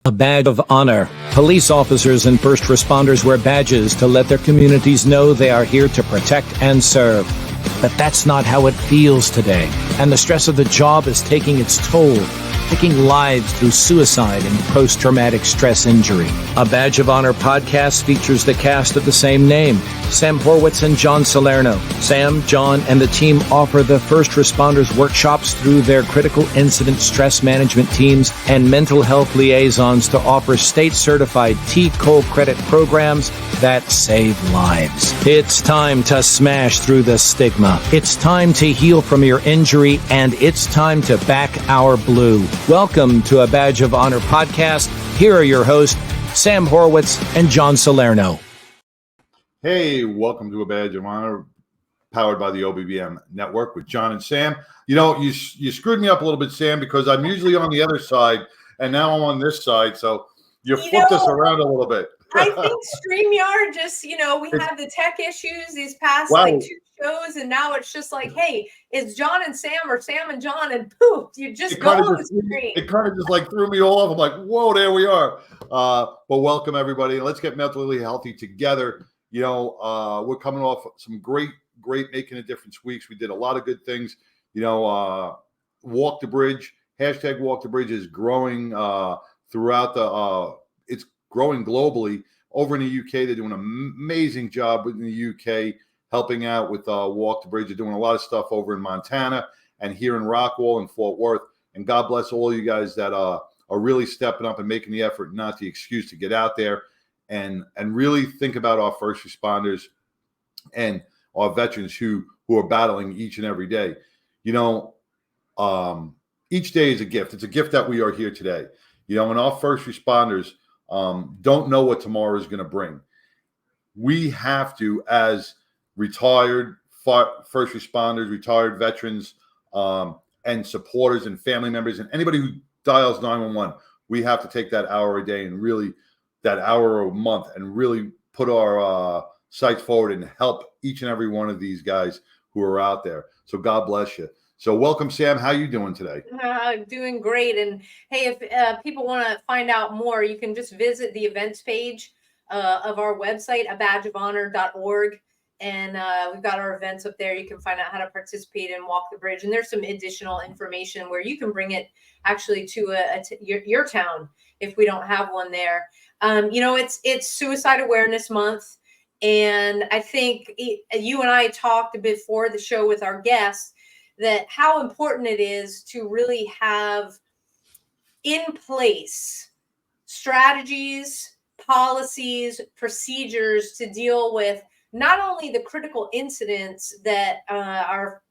A badge of honor. Police officers and first responders wear badges to let their communities know they are here to protect and serve. But that's not how it feels today, and the stress of the job is taking its toll, taking lives through suicide and post-traumatic stress injury. A Badge of Honor podcast features the cast of the same name, Sam Horwitz and John Salerno. Sam, John, and the team offer the first responders workshops through their critical incident stress management teams and mental health liaisons to offer state-certified T-COLE credit programs that save lives. It's time to smash through the stigma. It's time to heal from your injury, and it's time to back our blue. Welcome to A Badge of Honor podcast. Here are your hosts, Sam Horwitz and John Salerno. Hey, welcome to A Badge of Honor, powered by the OBBM network with John and Sam. You know, you screwed me up a little bit, Sam, because I'm usually on the other side, and now I'm on this side, so you flipped us around a little bit. I think StreamYard just, we had the tech issues these past two shows, and now it's just like, hey, it's John and Sam or Sam and John, and poof, you just go on the screen. It kind of just like threw me all off. I'm like, whoa, there we are. But welcome, everybody. Let's get mentally healthy together. We're coming off some great Making a Difference weeks. We did a lot of good things. Walk the Bridge, hashtag Walk the Bridge is growing throughout it's growing globally. Over in the UK, they're doing an amazing job in the UK, helping out with Walk the Bridge. They're doing a lot of stuff over in Montana and here in Rockwall and Fort Worth. And God bless all you guys that are really stepping up and making the effort, not the excuse, to get out there and really think about our first responders and our veterans who are battling each and every day. Each day is a gift. It's a gift that we are here today. And our first responders don't know what tomorrow is going to bring. We have to, as retired first responders, retired veterans, and supporters and family members, and anybody who dials 911, we have to take that hour a day and really that hour a month and really put our sights forward and help each and every one of these guys who are out there. So God bless you. So welcome, Sam. How are you doing today? Doing great. And hey, if people want to find out more, you can just visit the events page of our website, abadgeofhonor.org. And we've got our events up there. You can find out how to participate and Walk the Bridge. And there's some additional information where you can bring it actually to your town if we don't have one there. It's Suicide Awareness Month. And I think you and I talked before the show with our guests that how important it is to really have in place strategies, policies, procedures to deal with not only the critical incidents that our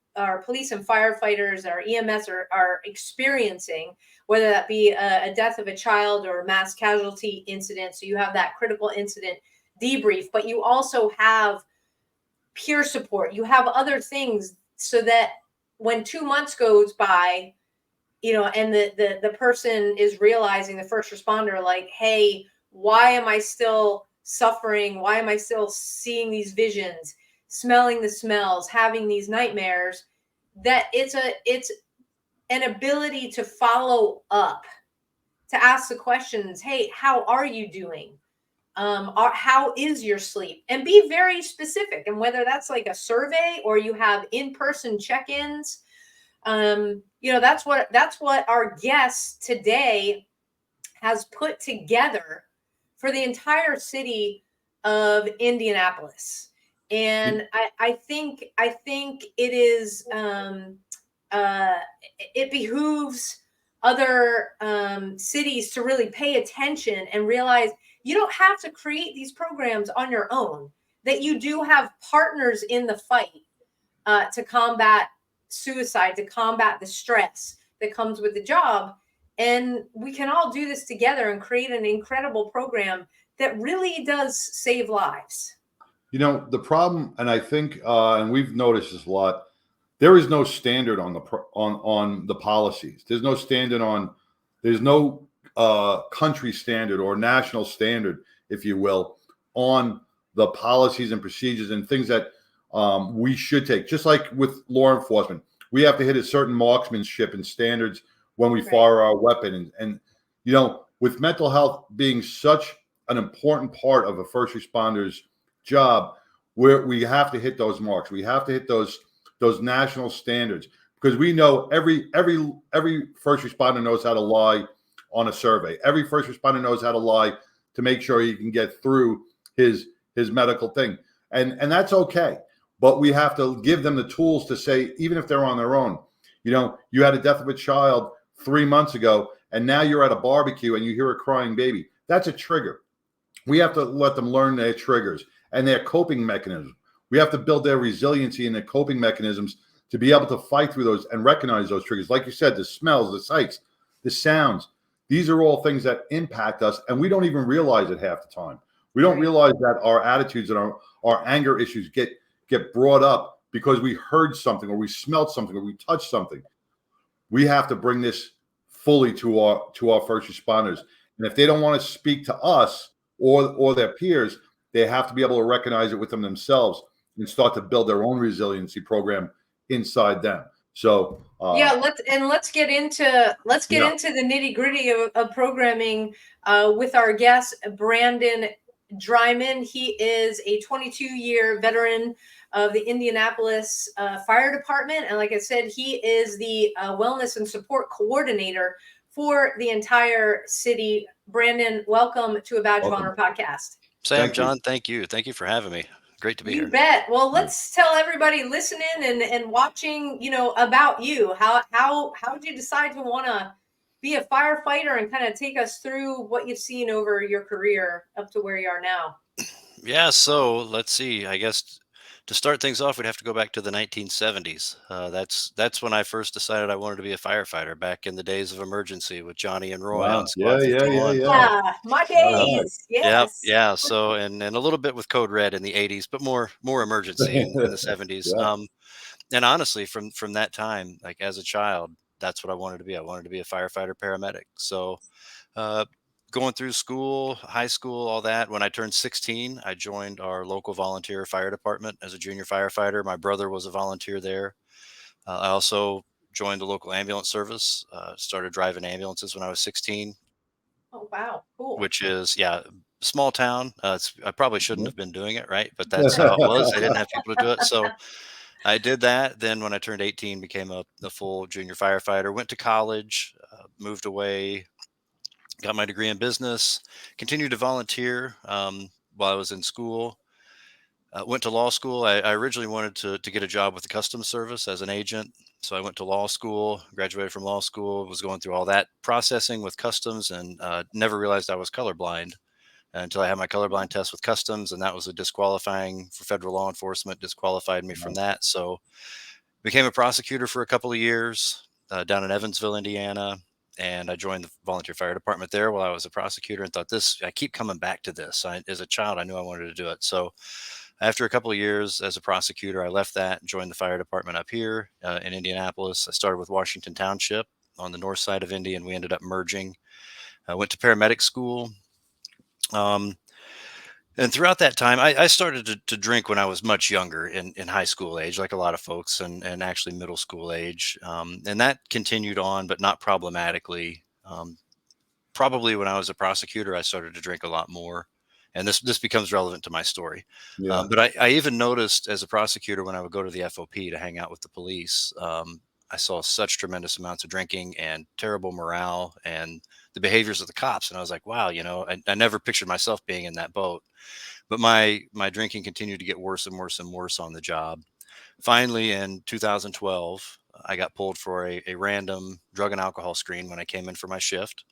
police and firefighters, our EMS are experiencing, whether that be a death of a child or a mass casualty incident. So you have that critical incident debrief, but you also have peer support. You have other things so that when 2 months goes by, and the person is realizing, the first responder, like, hey, why am I still suffering? Why am I still seeing these visions, smelling the smells, having these nightmares? That it's an ability to follow up, to ask the questions, hey, how are you doing? How is your sleep? And be very specific. And whether that's like a survey or you have in-person check-ins, that's what our guest today has put together for the entire city of Indianapolis. And I think it is it behooves other cities to really pay attention and realize you don't have to create these programs on your own, that you do have partners in the fight to combat suicide, to combat the stress that comes with the job. And we can all do this together and create an incredible program that really does save lives. The problem, and I think, and we've noticed this a lot, there is no standard on the policies. There's no standard there's no country standard or national standard, if you will, on the policies and procedures and things that we should take. Just like with law enforcement, we have to hit a certain marksmanship and standards when we fire our weapon. And with mental health being such an important part of a first responder's job, where we have to hit those marks. We have to hit those national standards, because we know every first responder knows how to lie on a survey. Every first responder knows how to lie to make sure he can get through his medical thing. And that's okay. But we have to give them the tools to say, even if they're on their own, you had a death of a child 3 months ago, and now you're at a barbecue and you hear a crying baby. That's a trigger. We have to let them learn their triggers and their coping mechanisms. We have to build their resiliency and their coping mechanisms to be able to fight through those and recognize those triggers. Like you said, the smells, the sights, the sounds, these are all things that impact us, and we don't even realize it half the time. We don't realize that our attitudes and our anger issues get brought up because we heard something, or we smelled something, or we touched something. We have to bring this fully to our first responders. And if they don't want to speak to us or their peers, they have to be able to recognize it with them themselves and start to build their own resiliency program inside them. So let's get into the nitty gritty of programming with our guest, Brandon Dreiman. He is a 22-year veteran of the Indianapolis Fire Department, and like I said, he is the wellness and support coordinator for the entire city. Brandon, welcome to a Badge of Honor podcast. Sam, John, thank you for having me. Great to be here. You bet. Well, let's tell everybody listening and watching, about you. How did you decide to want to be a firefighter, and kind of take us through what you've seen over your career up to where you are now? Yeah, so let's see. I guess to start things off, we'd have to go back to the 1970s. That's when I first decided I wanted to be a firefighter, back in the days of emergency with Johnny and Roy. Wow. On Squad 51. Yeah, my days. Yes. Yeah. So, and a little bit with Code Red in the 80s, but more emergency in the 70s. Yeah. And honestly, from that time, like as a child, that's what I wanted to be. I wanted to be a firefighter paramedic. So, going through school, high school, all that. When I turned 16, I joined our local volunteer fire department as a junior firefighter. My brother was a volunteer there. I also joined the local ambulance service, started driving ambulances when I was 16. Oh, wow. Cool. Which is, small town. I probably shouldn't have been doing it, right? But that's how it was. I didn't have people to do it. So I did that. Then when I turned 18, became a full junior firefighter, went to college, moved away, got my degree in business, continued to volunteer while I was in school. Went to law school. I originally wanted to get a job with the Customs Service as an agent. So I went to law school, graduated from law school, was going through all that processing with Customs, and never realized I was colorblind until I had my colorblind test with Customs. And that was a disqualifying for federal law enforcement, disqualified me from that. So became a prosecutor for a couple of years down in Evansville, Indiana. And I joined the volunteer fire department there while I was a prosecutor, and thought I keep coming back to this. As a child, I knew I wanted to do it. So after a couple of years as a prosecutor, I left that and joined the fire department up here in Indianapolis. I started with Washington Township on the north side of Indy, and we ended up merging. I went to paramedic school. And throughout that time, I started to drink when I was much younger, in high school age, like a lot of folks, and actually middle school age. And that continued on, but not problematically. Probably when I was a prosecutor, I started to drink a lot more. And this becomes relevant to my story. Yeah. But I even noticed as a prosecutor, when I would go to the FOP to hang out with the police, I saw such tremendous amounts of drinking and terrible morale and the behaviors of the cops. And I was like, wow, I never pictured myself being in that boat. But my drinking continued to get worse and worse and worse on the job. Finally, in 2012, I got pulled for a random drug and alcohol screen when I came in for my shift.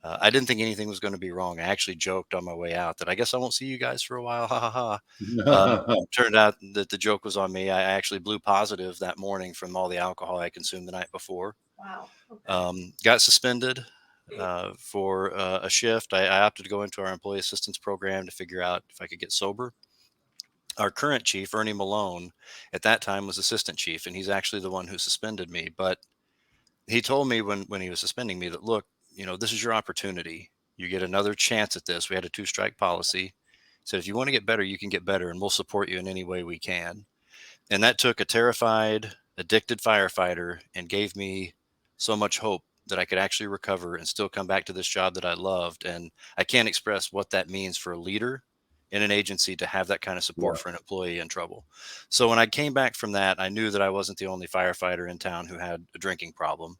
I didn't think anything was going to be wrong. I actually joked on my way out that I guess I won't see you guys for a while. Ha ha ha. Turned out that the joke was on me. I actually blew positive that morning from all the alcohol I consumed the night before. Wow. Okay. Got suspended for a shift. I opted to go into our employee assistance program to figure out if I could get sober. Our current chief, Ernie Malone, at that time was assistant chief, and he's actually the one who suspended me. But he told me when he was suspending me that, look, this is your opportunity. You get another chance at this. We had a 2-strike policy. He said, if you want to get better, you can get better, and we'll support you in any way we can. And that took a terrified, addicted firefighter and gave me so much hope that I could actually recover and still come back to this job that I loved. And I can't express what that means for a leader in an agency to have that kind of support for an employee in trouble. So when I came back from that, I knew that I wasn't the only firefighter in town who had a drinking problem.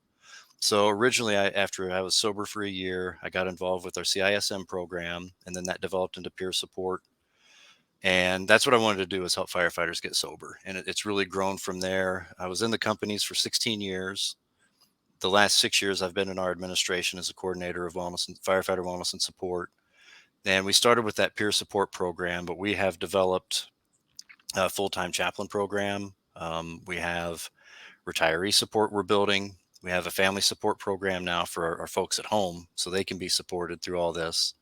So originally, after I was sober for a year, I got involved with our CISM program, and then that developed into peer support. And that's what I wanted to do, is help firefighters get sober. And it's really grown from there. I was in the companies for 16 years. The last 6 years, I've been in our administration as a coordinator of wellness and firefighter wellness and support. And we started with that peer support program, but we have developed a full-time chaplain program. We have retiree support we're building. We have a family support program now for our folks at home, so they can be supported through all this.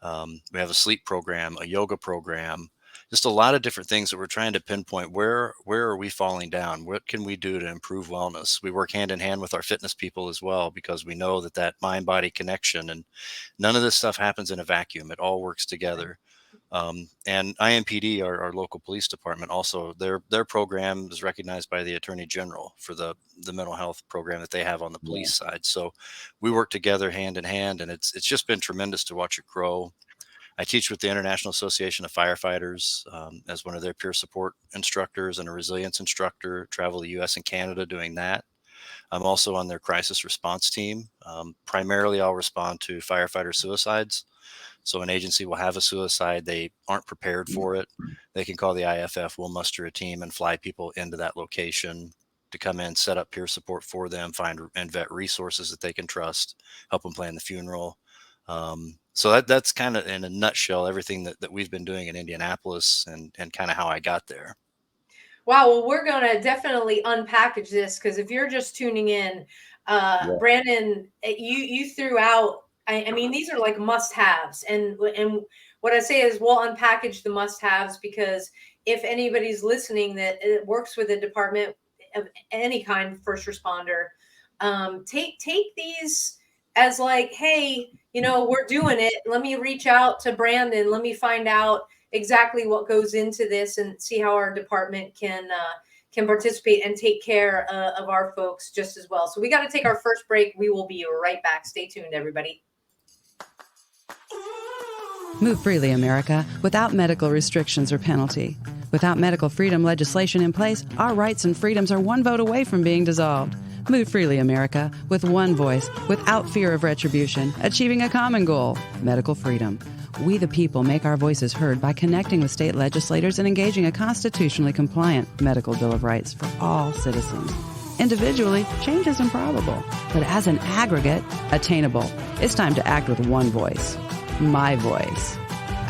We have a sleep program, a yoga program, just a lot of different things that we're trying to pinpoint. Where are we falling down? What can we do to improve wellness? We work hand in hand with our fitness people as well, because we know that mind-body connection, and none of this stuff happens in a vacuum. It all works together. And IMPD, our local police department, also their program is recognized by the Attorney General for the mental health program that they have on the police side. So we work together hand in hand, and it's just been tremendous to watch it grow. I teach with the International Association of Firefighters as one of their peer support instructors and a resilience instructor. Travel the U.S. and Canada doing that. I'm also on their crisis response team. Primarily, I'll respond to firefighter suicides. So an agency will have a suicide, they aren't prepared for it. They can call the IFF, we'll muster a team and fly people into that location to come in, set up peer support for them, find and vet resources that they can trust, help them plan the funeral. So that's kind of in a nutshell everything that we've been doing in Indianapolis and kind of how I got there. Wow. Well, we're going to definitely unpackage this, because if you're just tuning in, Brandon, you threw out, I mean, these are like must-haves. And what I say is we'll unpackage the must-haves, because if anybody's listening that works with a department of any kind, first responder, take these as like, hey, we're doing it. Let me reach out to Brandon. Let me find out exactly what goes into this and see how our department can participate and take care of our folks just as well. So we got to take our first break. We will be right back. Stay tuned, everybody. Move freely, America, without medical restrictions or penalty. Without medical freedom legislation in place, our rights and freedoms are one vote away from being dissolved. Move freely, America, with one voice, without fear of retribution, achieving a common goal, medical freedom. We the people make our voices heard by connecting with state legislators and engaging a constitutionally compliant medical Bill of Rights for all citizens. Individually, change is improbable, but as an aggregate, attainable. It's time to act with one voice. My voice.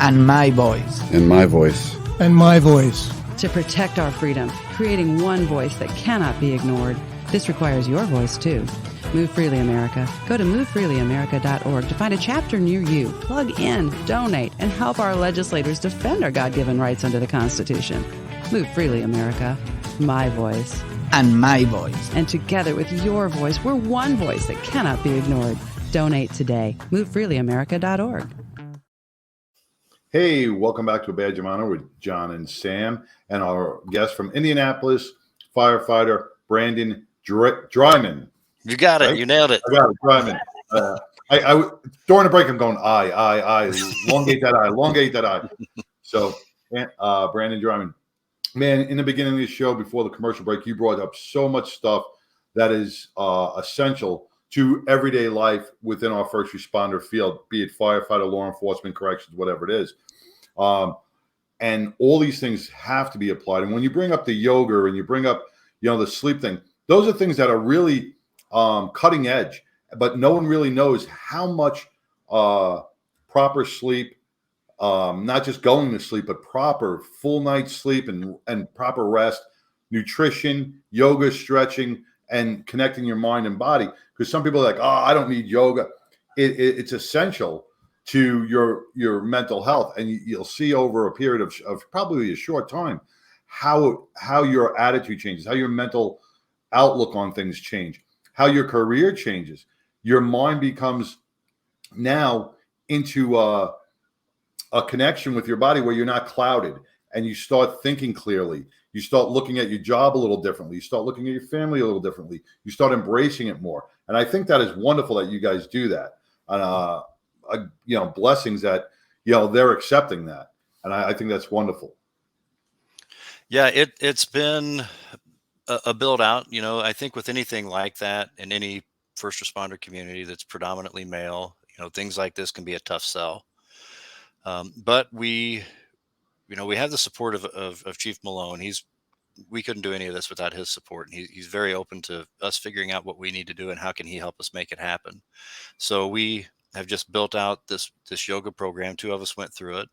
And my voice. And my voice. And my voice. To protect our freedom, creating one voice that cannot be ignored. This requires your voice, too. Move Freely America. Go to movefreelyamerica.org to find a chapter near you. Plug in, donate, and help our legislators defend our God-given rights under the Constitution. Move Freely America. My voice. And my voice. And together with your voice, we're one voice that cannot be ignored. Donate today. MoveFreelyAmerica.org. Hey, welcome back to A Badge of Honor with John and Sam, and our guest from Indianapolis, firefighter Brandon Dreiman. You got it. Right? You nailed it. I got it, Dreiman. I during the break, I'm going, I, elongate that I. So, Brandon Dreiman. Man, in the beginning of the show, before the commercial break, you brought up so much stuff that is essential to everyday life within our first responder field, be it firefighter, law enforcement, corrections, whatever it is. And all these things have to be applied. And when you bring up the yoga and you bring up, the sleep thing, those are things that are really cutting edge, but no one really knows how much proper sleep, not just going to sleep, but proper full night's sleep and proper rest, nutrition, yoga, stretching, and connecting your mind and body. Because some people are like, I don't need yoga. It's essential to your mental health. And you'll see over a period of probably a short time how your attitude changes, how your mental outlook on things change, how your career changes. Your mind becomes now into a connection with your body where you're not clouded, and you start thinking clearly. You start looking at your job a little differently. You start looking at your family a little differently. You start embracing it more. And I think that is wonderful that you guys do that. And, blessings that, they're accepting that. And I think that's wonderful. Yeah, it's been a build out. I think with anything like that in any first responder community that's predominantly male, things like this can be a tough sell. But we have the support of Chief Malone. We couldn't do any of this without his support. And he's very open to us figuring out what we need to do and how can he help us make it happen. So we have just built out this yoga program. Two of us went through it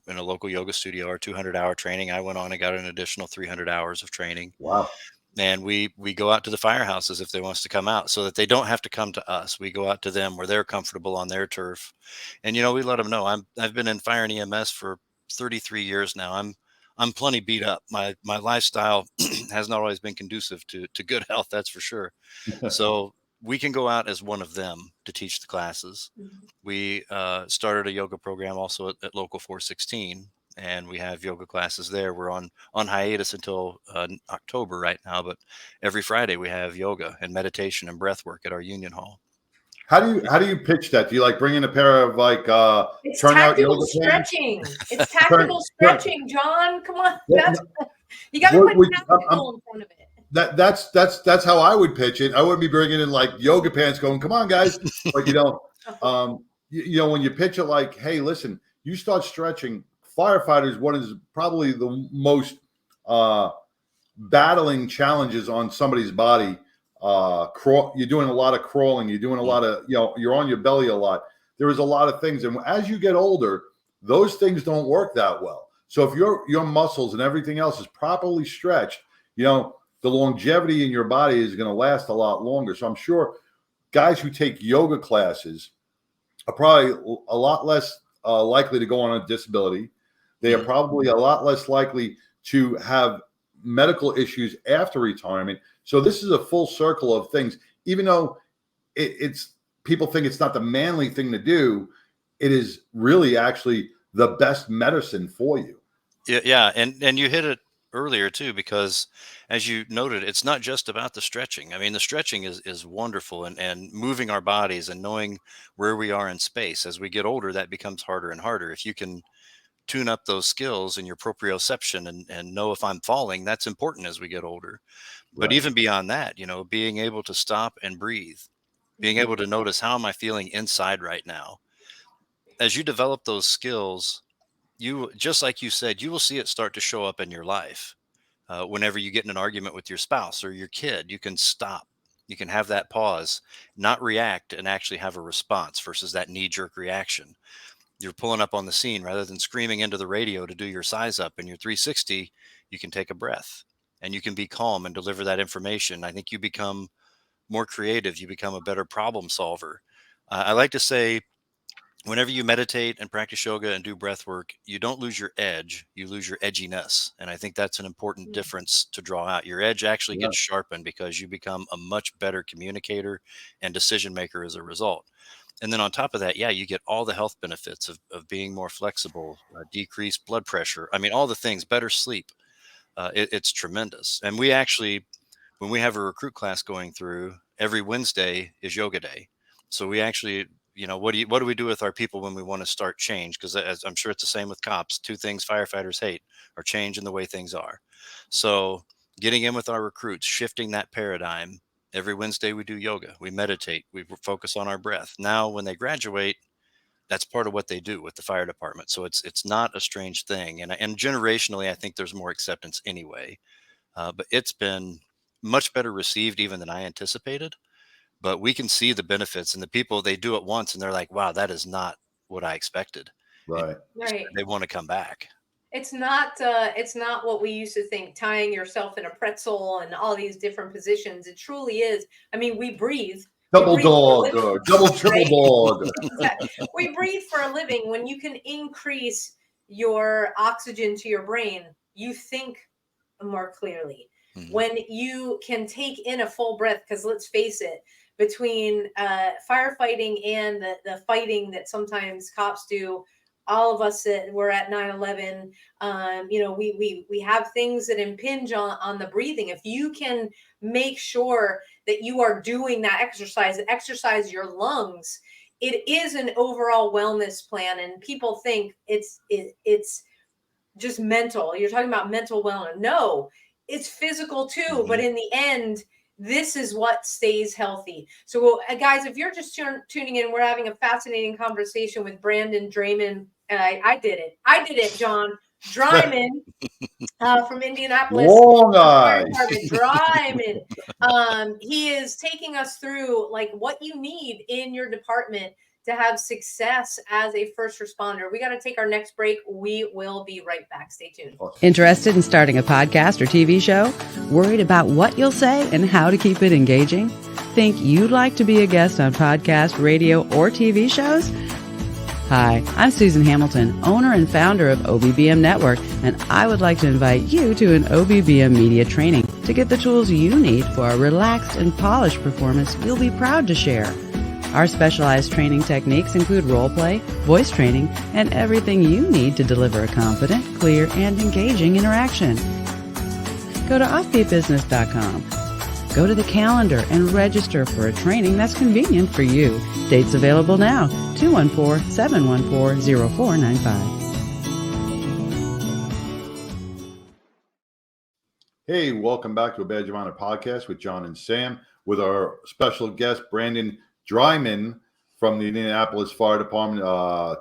in a local yoga studio, our 200-hour training. I went on and got an additional 300 hours of training. Wow. And we go out to the firehouses if they want us to come out so that they don't have to come to us. We go out to them where they're comfortable on their turf. And, we let them know I've been in fire and EMS for 33 years now. I'm plenty beat up. My lifestyle has not always been conducive to good health. That's for sure. So we can go out as one of them to teach the classes. We started a yoga program also at Local 416. And we have yoga classes there. We're on hiatus until October right now, but every Friday we have yoga and meditation and breath work at our union hall. How do you pitch that? Do you bring in a pair of it's turnout tactical yoga stretching? It's tactical stretching, John. Come on, you got to put tactical in front of it. That's how I would pitch it. I wouldn't be bringing in yoga pants, going, "Come on, guys!" But when you pitch it "Hey, listen, you start stretching." Firefighters, what is probably the most battling challenges on somebody's body. You're doing a lot of crawling. You're doing a lot of, you're on your belly a lot. There is a lot of things. And as you get older, those things don't work that well. So if your muscles and everything else is properly stretched, the longevity in your body is going to last a lot longer. So I'm sure guys who take yoga classes are probably a lot less likely to go on a disability. They are probably a lot less likely to have medical issues after retirement. So this is a full circle of things. Even though it's people think it's not the manly thing to do, it is really actually the best medicine for you. Yeah, and you hit it earlier too, because as you noted, it's not just about the stretching. I mean, the stretching is wonderful and moving our bodies and knowing where we are in space. As we get older, that becomes harder and harder. If you can tune up those skills in your proprioception and know if I'm falling, that's important as we get older. But even beyond that, being able to stop and breathe, being able to notice, how am I feeling inside right now? As you develop those skills, you, just like you said, you will see it start to show up in your life. Whenever you get in an argument with your spouse or your kid, you can stop. You can have that pause, not react, and actually have a response versus that knee-jerk reaction. You're pulling up on the scene rather than screaming into the radio to do your size up and your 360. You can take a breath and you can be calm and deliver that information. I think you become more creative. You become a better problem solver. I like to say, whenever you meditate and practice yoga and do breath work, you don't lose your edge, you lose your edginess. And I think that's an important difference to draw out. Your edge actually gets sharpened because you become a much better communicator and decision maker as a result. And then on top of that, you get all the health benefits of being more flexible, decreased blood pressure. I mean, all the things, better sleep. It's tremendous. And we actually, when we have a recruit class going through, every Wednesday is yoga day. So we actually, what do we do with our people when we want to start change? Because as I'm sure it's the same with cops. Two things firefighters hate are change and the way things are. So getting in with our recruits, shifting that paradigm. Every Wednesday we do yoga, we meditate, we focus on our breath. Now, when they graduate, that's part of what they do with the fire department. So it's not a strange thing. And generationally, I think there's more acceptance anyway. But it's been much better received even than I anticipated. But we can see the benefits, and the people, they do it once and they're like, wow, that is not what I expected. Right. They want to come back. It's not what we used to think, tying yourself in a pretzel and all these different positions. It truly is. I mean, we breathe. Double dog, double triple dog. We breathe for a living. When you can increase your oxygen to your brain, you think more clearly. When you can take in a full breath, because let's face it, between firefighting and the fighting that sometimes cops do, all of us that were at 9/11, we have things that impinge on the breathing. If you can make sure that you are doing that exercise your lungs, it is an overall wellness plan. And people think it's just mental. You're talking about mental wellness. No, it's physical too. Mm-hmm. But in the end, this is what stays healthy. So guys, if you're just tuning in, we're having a fascinating conversation with Brandon Dreiman. I did it, John. Dreiman from Indianapolis Fire Department. Dreiman. He is taking us through like what you need in your department to have success as a first responder. We got to take our next break. We will be right back. Stay tuned. Interested in starting a podcast or TV show? Worried about what you'll say and how to keep it engaging? Think you'd like to be a guest on podcast, radio, or TV shows? Hi, I'm Susan Hamilton, owner and founder of OBBM Network, and I would like to invite you to an OBBM media training to get the tools you need for a relaxed and polished performance you'll be proud to share. Our specialized training techniques include role play, voice training, and everything you need to deliver a confident, clear, and engaging interaction. Go to offbeatbusiness.com. Go to the calendar and register for a training that's convenient for you. Dates available now, 214-714-0495. Hey, welcome back to a Badge of Honor podcast with John and Sam, with our special guest, Brandon Dreiman from the Indianapolis Fire Department.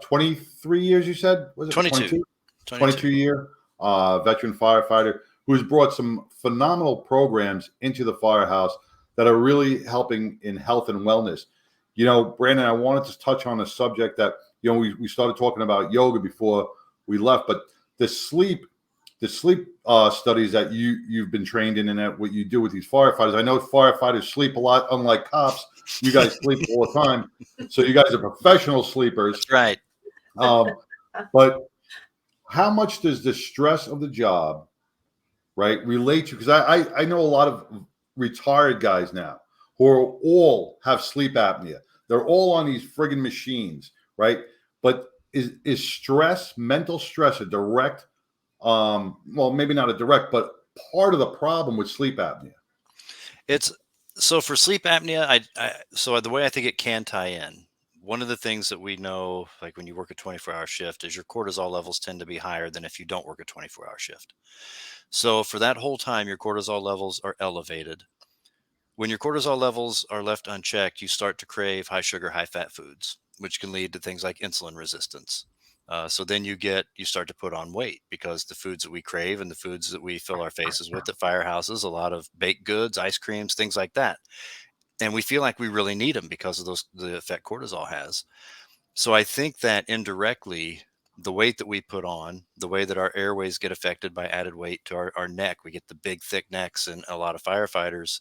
23 years, you said? Was it 22? 22-year veteran firefighter who has brought some phenomenal programs into the firehouse that are really helping in health and wellness. You know, Brandon, I wanted to touch on a subject that, you know, we started talking about yoga before we left, but the sleep studies that you've been trained in and that what you do with these firefighters. I know firefighters sleep a lot, unlike cops. You guys sleep all the time. So you guys are professional sleepers. That's right. But how much does the stress of the job, right, relate to? Because I know a lot of retired guys now who are all have sleep apnea. They're all on these friggin' machines, right? But is stress, mental stress, a direct, well, maybe not a direct, but part of the problem with sleep apnea? So for sleep apnea, so the way I think it can tie in, one of the things that we know, like when you work a 24-hour shift, is your cortisol levels tend to be higher than if you don't work a 24-hour shift. So for that whole time, your cortisol levels are elevated. When your cortisol levels are left unchecked, you start to crave high sugar, high fat foods, which can lead to things like insulin resistance. So then you start to put on weight because the foods that we crave and the foods that we fill our faces with at firehouses, a lot of baked goods, ice creams, things like that. And we feel like we really need them because of the effect cortisol has. So I think that indirectly, the weight that we put on, the way that our airways get affected by added weight to our neck, we get the big thick necks in a lot of firefighters,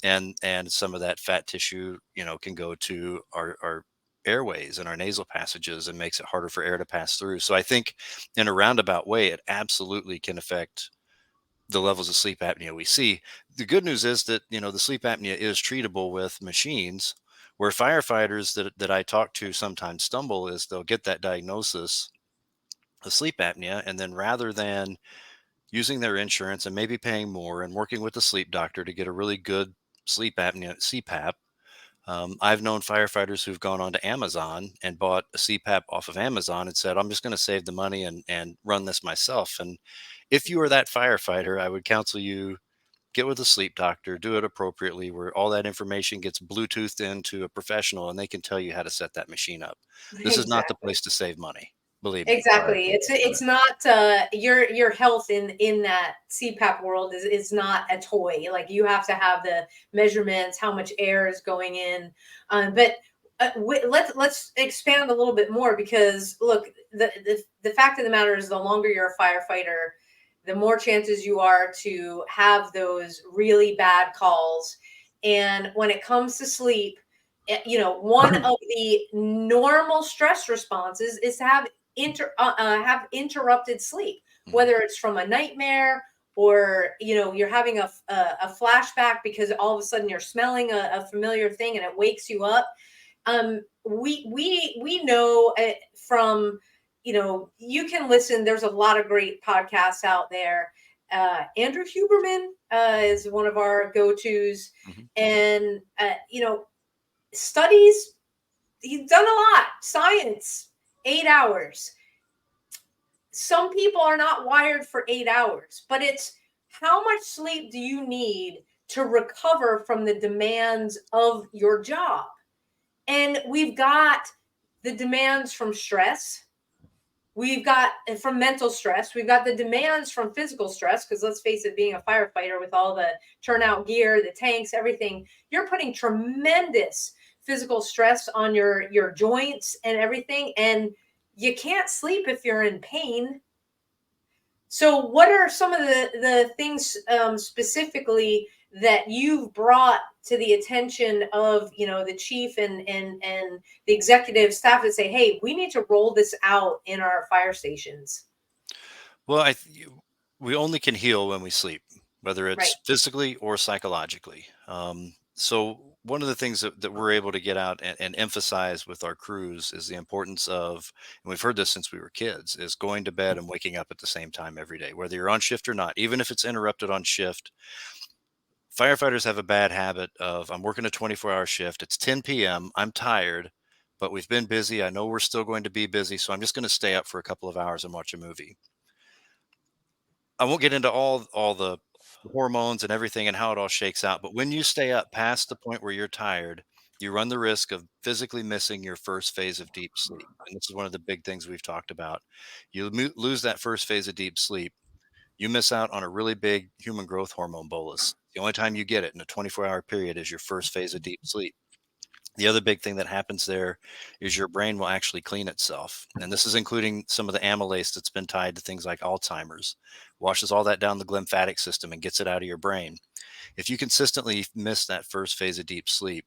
and some of that fat tissue, can go to our airways and our nasal passages and makes it harder for air to pass through. So I think in a roundabout way, it absolutely can affect the levels of sleep apnea we see. The good news is that, the sleep apnea is treatable with machines. Where firefighters that I talk to sometimes stumble is they'll get that diagnosis of sleep apnea, and then rather than using their insurance and maybe paying more and working with a sleep doctor to get a really good sleep apnea CPAP, I've known firefighters who've gone onto Amazon and bought a CPAP off of Amazon and said, I'm just going to save the money and run this myself. And if you are that firefighter, I would counsel you, get with a sleep doctor, do it appropriately, where all that information gets Bluetoothed into a professional and they can tell you how to set that machine up. This is not the place to save money. Believe me. Exactly. It's not your health in that CPAP world is not a toy. Like, you have to have the measurements, how much air is going in. But let's expand a little bit more, because look, the fact of the matter is, the longer you're a firefighter, the more chances you are to have those really bad calls. And when it comes to sleep, one of the normal stress responses is to have interrupted sleep, whether it's from a nightmare or you're having a flashback because all of a sudden you're smelling a familiar thing and it wakes you up. We know from you can listen. There's a lot of great podcasts out there. Andrew Huberman is one of our go-tos. Mhm. And, studies, he's done a lot. Science, 8 hours. Some people are not wired for 8 hours, but it's how much sleep do you need to recover from the demands of your job? And we've got the demands from stress. We've got from mental stress. We've got the demands from physical stress, because let's face it, being a firefighter with all the turnout gear, the tanks, everything, you're putting tremendous physical stress on your joints and everything. And you can't sleep if you're in pain. So what are some of the things specifically that you've brought to the attention of, the chief and the executive staff that say, hey, we need to roll this out in our fire stations? Well, we only can heal when we sleep, whether Right. it's physically or psychologically. So one of the things that we're able to get out and emphasize with our crews is the importance of, and we've heard this since we were kids, is going to bed and waking up at the same time every day, whether you're on shift or not, even if it's interrupted on shift. Firefighters have a bad habit of, I'm working a 24-hour shift. It's 10 p.m. I'm tired, but we've been busy. I know we're still going to be busy, so I'm just going to stay up for a couple of hours and watch a movie. I won't get into all the hormones and everything and how it all shakes out, but when you stay up past the point where you're tired, you run the risk of physically missing your first phase of deep sleep. And this is one of the big things we've talked about. You lose that first phase of deep sleep, you miss out on a really big human growth hormone bolus. The only time you get it in a 24-hour period is your first phase of deep sleep. The other big thing that happens there is your brain will actually clean itself. And this is including some of the amylase that's been tied to things like Alzheimer's, washes all that down the glymphatic system and gets it out of your brain. If you consistently miss that first phase of deep sleep,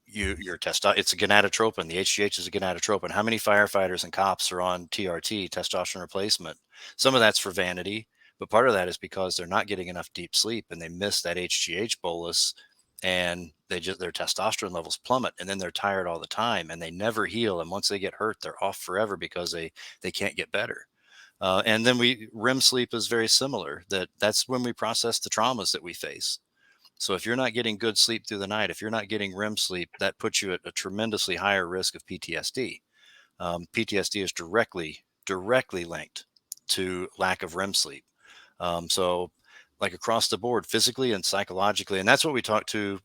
it's a gonadotropin. The HGH is a gonadotropin. How many firefighters and cops are on TRT, testosterone replacement? Some of that's for vanity, but part of that is because they're not getting enough deep sleep and they miss that HGH bolus, and their testosterone levels plummet, and then they're tired all the time and they never heal. And once they get hurt, they're off forever because they can't get better. And then REM sleep is very similar. That's when we process the traumas that we face. So if you're not getting good sleep through the night, if you're not getting REM sleep, that puts you at a tremendously higher risk of PTSD. PTSD is directly linked to lack of REM sleep. So like across the board, physically and psychologically, and that's what we talked to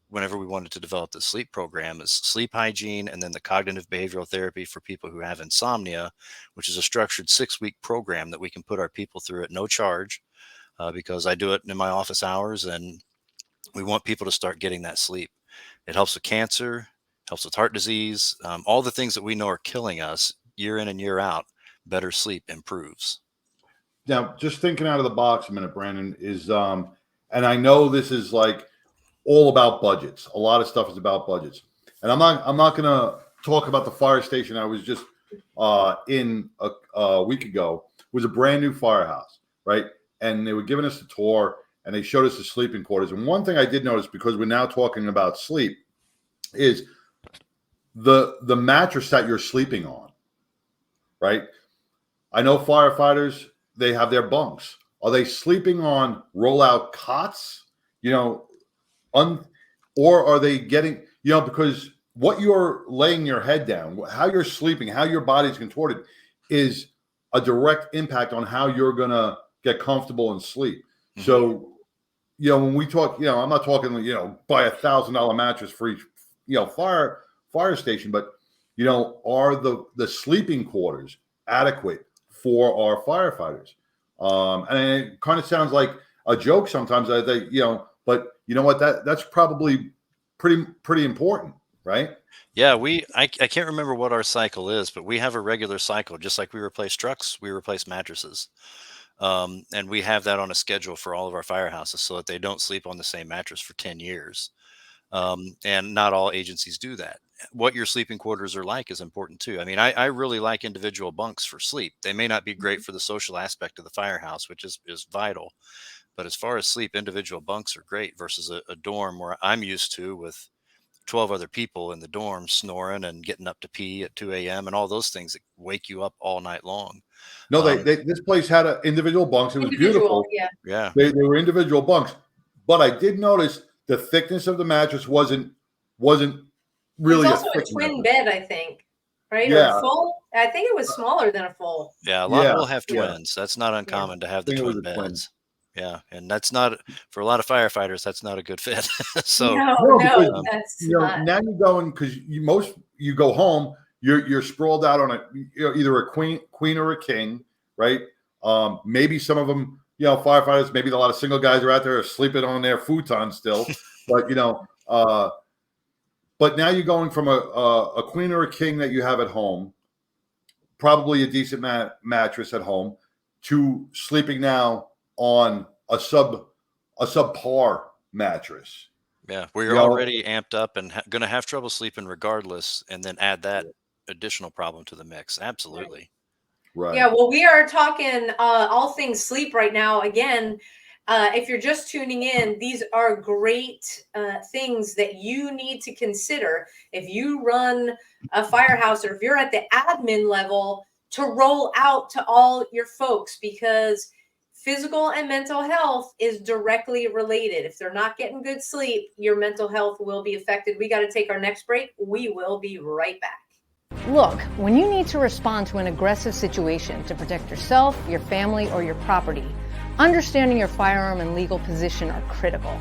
whenever we wanted to develop the sleep program, is sleep hygiene, and then the cognitive behavioral therapy for people who have insomnia, which is a structured 6-week program that we can put our people through at no charge, because I do it in my office hours, and we want people to start getting that sleep. It helps with cancer, helps with heart disease, all the things that we know are killing us year in and year out. Better sleep improves. Now, just thinking out of the box a minute, Brandon, is and I know this is like all about budgets. A lot of stuff is about budgets, and I'm not going to talk about the fire station I was just in a week ago. It was a brand new firehouse, right? And they were giving us a tour, and they showed us the sleeping quarters. And one thing I did notice, because we're now talking about sleep, is the mattress that you're sleeping on, right? I know firefighters, they have their bunks. Are they sleeping on rollout cots, or are they getting, because what you're laying your head down, how you're sleeping, how your body's contorted is a direct impact on how you're going to get comfortable and sleep. Mm-hmm. So, when we talk, I'm not talking, buy $1,000 mattress for each, fire station, but, are the sleeping quarters adequate for our firefighters? And it kind of sounds like a joke sometimes, but you know what, that's probably pretty important, right? Yeah, I can't remember what our cycle is, but we have a regular cycle. Just like we replace trucks, we replace mattresses. And we have that on a schedule for all of our firehouses so that they don't sleep on the same mattress for 10 years. And not all agencies do that. What your sleeping quarters are like is important too. I mean, I really like individual bunks for sleep. They may not be great for the social aspect of the firehouse, which is vital. But as far as sleep, individual bunks are great versus a dorm where I'm used to with 12 other people in the dorm snoring and getting up to pee at 2 a.m. and all those things that wake you up all night long. No, this place had individual bunks. It was beautiful. Yeah. Yeah. They were individual bunks, but I did notice the thickness of the mattress wasn't really It's also a thick twin mattress. bed, I think, right? Yeah. Or a full. I think it was smaller than a full. Yeah. A lot Yeah, will have yeah. twins. That's not uncommon to have the I think it was twin a twin. beds. Yeah. And that's not, for a lot of firefighters, that's not a good fit. So, No, because, that's you know, not. now you're going, because you go home, you're sprawled out on either a queen or a king, right? Maybe some of them, firefighters, maybe a lot of single guys are out there sleeping on their futon still, but but now you're going from a queen or a king that you have at home, probably a decent mattress at home, to sleeping now on a subpar mattress. yeah, where you're already amped up and going to have trouble sleeping regardless, and then add that additional problem to the mix. Absolutely. Right. Yeah, well, we are talking all things sleep right now. Again, if you're just tuning in, these are great things that you need to consider if you run a firehouse, or if you're at the admin level, to roll out to all your folks, because physical and mental health is directly related. If they're not getting good sleep, your mental health will be affected. We got to take our next break. We will be right back. Look, when you need to respond to an aggressive situation to protect yourself, your family, or your property, understanding your firearm and legal position are critical.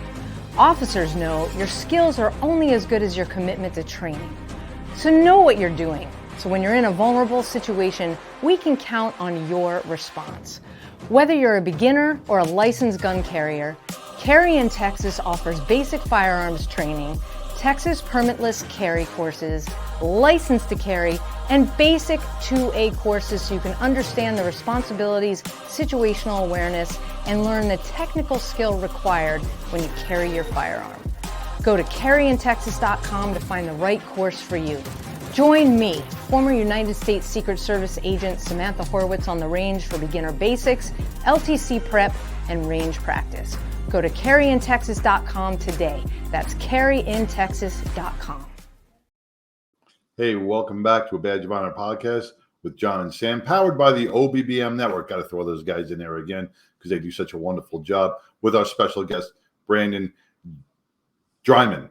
Officers know your skills are only as good as your commitment to training. So know what you're doing. So when you're in a vulnerable situation, we can count on your response. Whether you're a beginner or a licensed gun carrier, Carry in Texas offers basic firearms training, Texas permitless carry courses, license to carry, and basic 2A courses so you can understand the responsibilities, situational awareness, and learn the technical skill required when you carry your firearm. Go to carryintexas.com to find the right course for you. Join me, former United States Secret Service agent Samantha Horwitz, on the range for beginner basics, LTC prep, and range practice. Go to carryintexas.com today. That's carryintexas.com. Hey, welcome back to a Badge of Honor podcast with John and Sam, powered by the OBBM Network. Got to throw those guys in there again because they do such a wonderful job, with our special guest, Brandon Dreiman.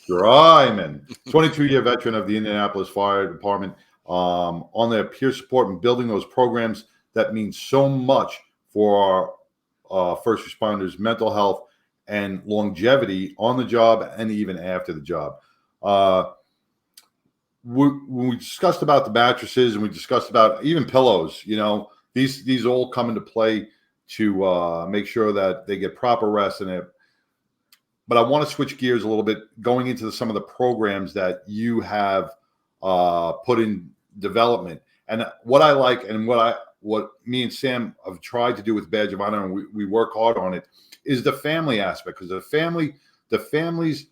22-year veteran of the Indianapolis Fire Department, on their peer support and building those programs that mean so much for our first responders' mental health and longevity on the job and even after the job. When we discussed about the mattresses, and we discussed about even pillows, these all come into play to make sure that they get proper rest in it. But I want to switch gears a little bit, going into some of the programs that you have put in development. And what I like, and what me and Sam have tried to do with Badge of Honor, and we work hard on it, is the family aspect. Because the families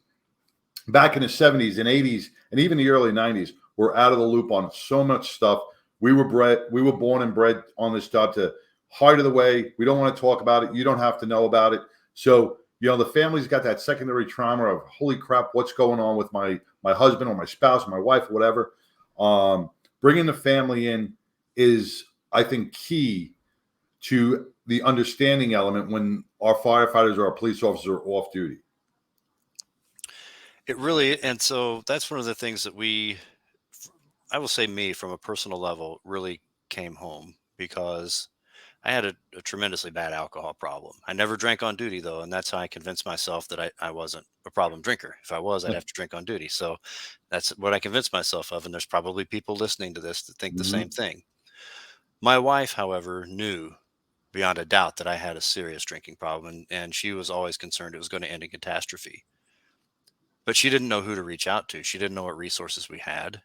back in the 70s and 80s and even the early 90s were out of the loop on so much stuff. We were born and bred on this job to hide it away. We don't want to talk about it. You don't have to know about it. So the family's got that secondary trauma of, holy crap, what's going on with my husband or my spouse or my wife or whatever. Bringing the family in is, I think, key to the understanding element when our firefighters or our police officers are off duty. It really, and so that's one of the things that I will say, me, from a personal level, really came home, because I had a tremendously bad alcohol problem. I never drank on duty, though, and that's how I convinced myself that I wasn't a problem drinker. If I was, I'd have to drink on duty. So that's what I convinced myself of, and there's probably people listening to this that think the same thing. My wife, however, knew beyond a doubt that I had a serious drinking problem, and she was always concerned it was going to end in catastrophe. But she didn't know who to reach out to. She didn't know what resources we had.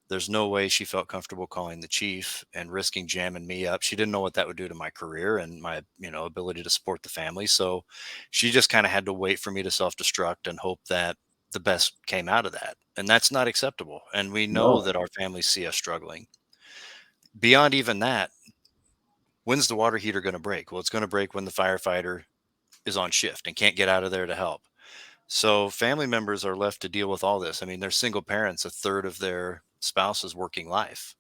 There's no way she felt comfortable calling the chief and risking jamming me up. She didn't know what that would do to my career and my, ability to support the family. So she just kind of had to wait for me to self-destruct and hope that the best came out of that. And that's not acceptable. And we know that our families see us struggling. Beyond even that, when's the water heater going to break? Well, it's going to break when the firefighter is on shift and can't get out of there to help. So family members are left to deal with all this. I mean, they're single parents, a third of their spouse's working life.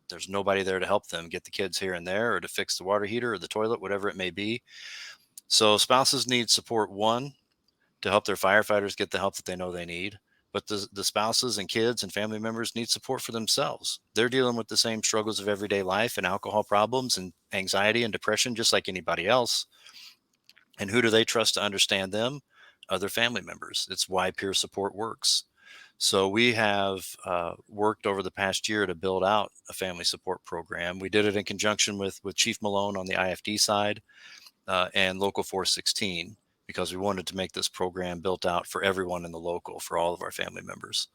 There's nobody there to help them get the kids here and there, or to fix the water heater or the toilet, whatever it may be. So spouses need support, one, to help their firefighters get the help that they know they need. But the spouses and kids and family members need support for themselves. They're dealing with the same struggles of everyday life and alcohol problems and anxiety and depression, just like anybody else. And who do they trust to understand them? Other family members. It's why peer support works. So we have worked over the past year to build out a family support program. We did it in conjunction with Chief Malone on the IFD side and Local 416, because we wanted to make this program built out for everyone in the local, for all of our family members.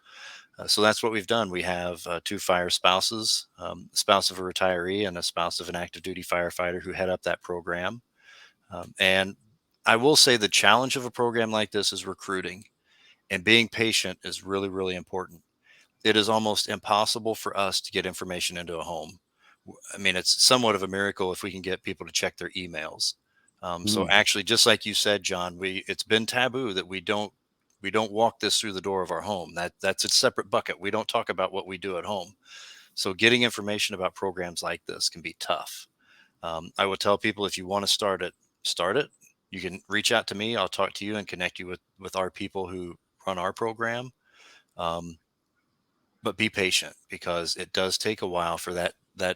So that's what we've done. We have 2 fire spouses, a spouse of a retiree and a spouse of an active duty firefighter, who head up that program. And I will say the challenge of a program like this is recruiting, and being patient is really, really important. It is almost impossible for us to get information into a home. I mean, it's somewhat of a miracle if we can get people to check their emails. So actually, just like you said, John, it's been taboo that we don't walk this through the door of our home. That's a separate bucket. We don't talk about what we do at home. So getting information about programs like this can be tough. I would tell people, if you want to start it, start it. You can reach out to me. I'll talk to you and connect you with our people who run our program. But be patient, because it does take a while for that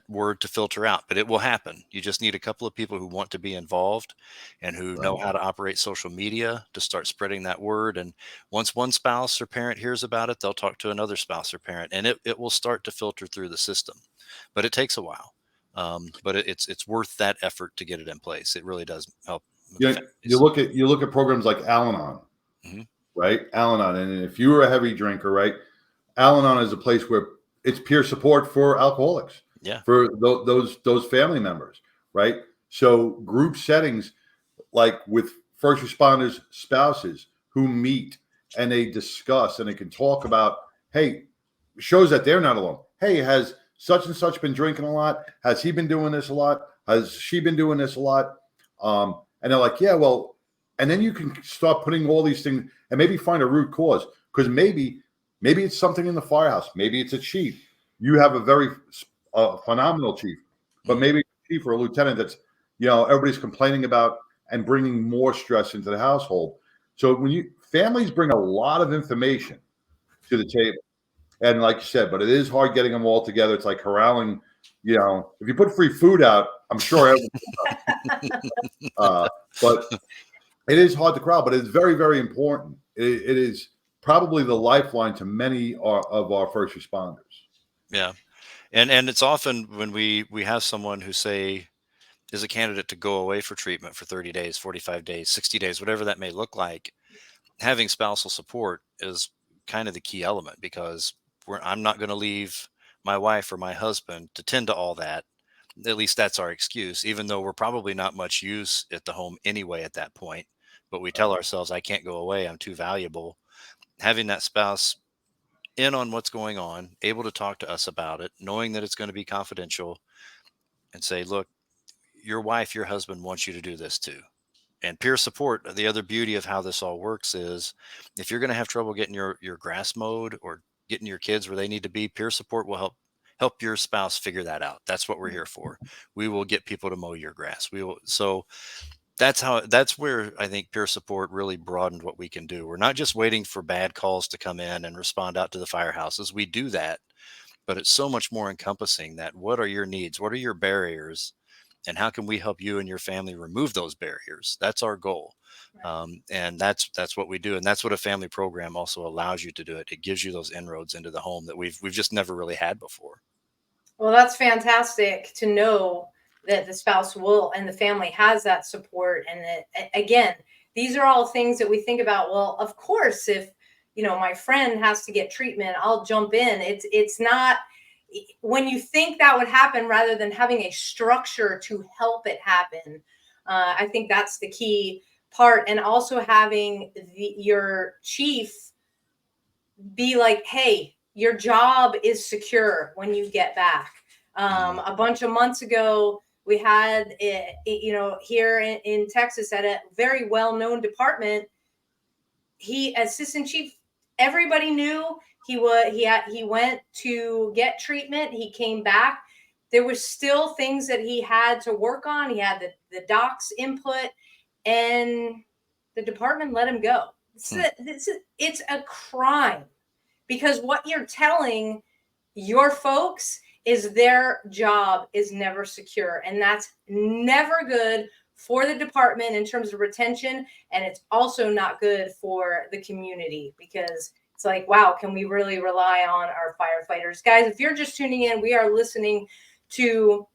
word to filter out, but it will happen. You just need a couple of people who want to be involved and who know how to operate social media to start spreading that word. And once one spouse or parent hears about it, they'll talk to another spouse or parent, and it will start to filter through the system. But it takes a while. But it's worth that effort to get it in place. It really does help. Yeah, you look at programs like Al-Anon, right? Al-Anon, and if you were a heavy drinker, right? Al-Anon is a place where it's peer support for alcoholics, for those family members, right? So group settings, like with first responders' spouses, who meet and they discuss and they can talk about, hey, shows that they're not alone. Hey, has such and such been drinking a lot? Has he been doing this a lot? Has she been doing this a lot? And they're like, yeah, well, and then you can start putting all these things and maybe find a root cause, because maybe it's something in the firehouse. Maybe it's a chief. You have a very phenomenal chief, but maybe a chief or a lieutenant that's, everybody's complaining about and bringing more stress into the household. So when families bring a lot of information to the table, and like you said, but it is hard getting them all together. It's like corralling, if you put free food out, I'm sure everyone but it is hard to corral, but it's very, very important. It is probably the lifeline to many of our first responders. Yeah. And it's often when we have someone who, say, is a candidate to go away for treatment for 30 days, 45 days, 60 days, whatever that may look like, having spousal support is kind of the key element, because I'm not going to leave my wife or my husband to tend to all that. At least that's our excuse, even though we're probably not much use at the home anyway at that point. But we tell ourselves, I can't go away. I'm too valuable. Having that spouse in on what's going on, able to talk to us about it, knowing that it's going to be confidential, and say, look, your wife, your husband wants you to do this too. And peer support, the other beauty of how this all works is, if you're going to have trouble getting your grass mowed or getting your kids where they need to be, peer support will help your spouse figure that out. That's what we're here for. We will get people to mow your grass. So that's where I think peer support really broadened what we can do. We're not just waiting for bad calls to come in and respond out to the firehouses. We do that, but it's so much more encompassing. That what are your needs? What are your barriers? And how can we help you and your family remove those barriers? That's our goal. And that's what we do. And that's what a family program also allows you to do. It gives you those inroads into the home that we've just never really had before. Well, that's fantastic to know that the spouse will and the family has that support. And that, again, these are all things that we think about. Well, of course, if my friend has to get treatment, I'll jump in. It's not, when you think that would happen, rather than having a structure to help it happen. I think that's the key part. And also having your chief be like, hey, your job is secure when you get back. A bunch of months ago, we had, here in Texas, at a very well-known department, assistant chief, everybody knew he went to get treatment. He came back. There was still things that he had to work on. He had the doc's input, and the department let him go. It's a crime, because what you're telling your folks is their job is never secure. And that's never good for the department in terms of retention. And it's also not good for the community, because it's like, wow, can we really rely on our firefighters? Guys, if you're just tuning in, we are listening to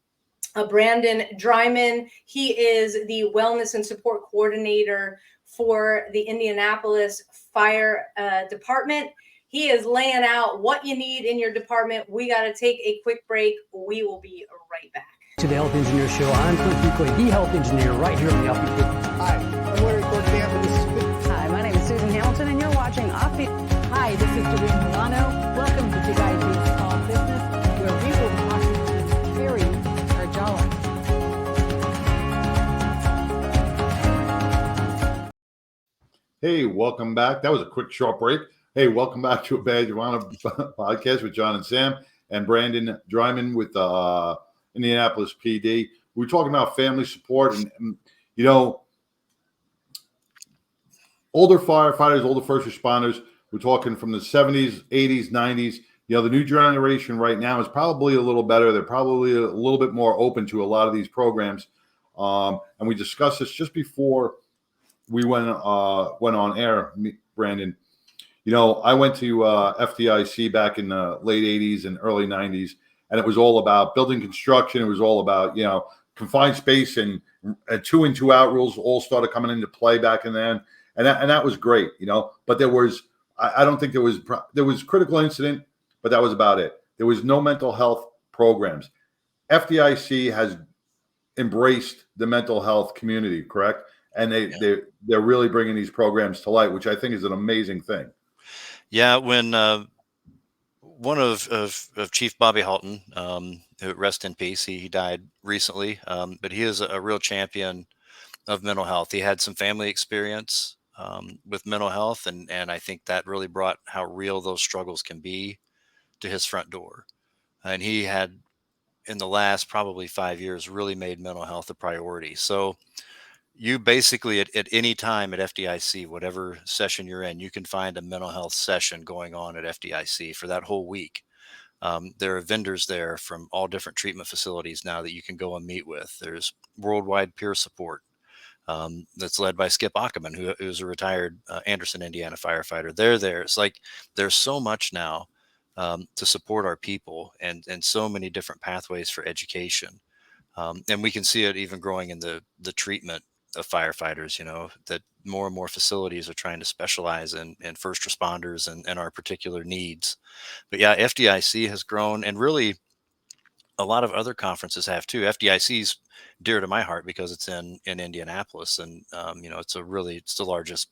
Brandon Dreiman. He is the wellness and support coordinator for the Indianapolis Fire Department. He is laying out what you need in your department. We got to take a quick break. We will be right back. To the Health Engineer Show. I'm Clint Buckley, the Health Engineer, right here on the Offbeat. Hi, I'm Larry Cortampa. Hi, my name is Susan Hamilton, and you're watching Offbeat. Hi, this is Doreen Milano. Welcome to Big Ideas Small Business, where we will be talking to Terry Arjala. Hey, welcome back. That was a quick, short break. Hey, welcome back to a Badge of Honor podcast with John and Sam and Brandon Dreiman with Indianapolis PD. We're talking about family support and older firefighters, older first responders. We're talking from the 70s, 80s, 90s. The new generation right now is probably a little better. They're probably a little bit more open to a lot of these programs. And we discussed this just before we went on air, Brandon. I went to FDIC back in the late 80s and early 90s, and it was all about building construction. It was all about, confined space, and 2 in 2 out rules all started coming into play back in then. And that was great, but there was, I don't think there was critical incident, but that was about it. There was no mental health programs. FDIC has embraced the mental health community, correct? And they're really bringing these programs to light, which I think is an amazing thing. Yeah, when one of Chief Bobby Halton, who rest in peace, he died recently, but he is a real champion of mental health. He had some family experience with mental health, and I think that really brought how real those struggles can be to his front door. And he had, in the last probably 5 years, really made mental health a priority. So you basically at any time at FDIC, whatever session you're in, you can find a mental health session going on at FDIC for that whole week. There are vendors there from all different treatment facilities now that you can go and meet with. There's worldwide peer support that's led by Skip Ackerman, who's a retired Anderson, Indiana firefighter. They're there. It's like there's so much now to support our people, and so many different pathways for education. And we can see it even growing in the treatment of firefighters, that more and more facilities are trying to specialize in first responders and our particular needs. But yeah, FDIC has grown, and really a lot of other conferences have too. FDIC's dear to my heart because it's in Indianapolis, and it's the largest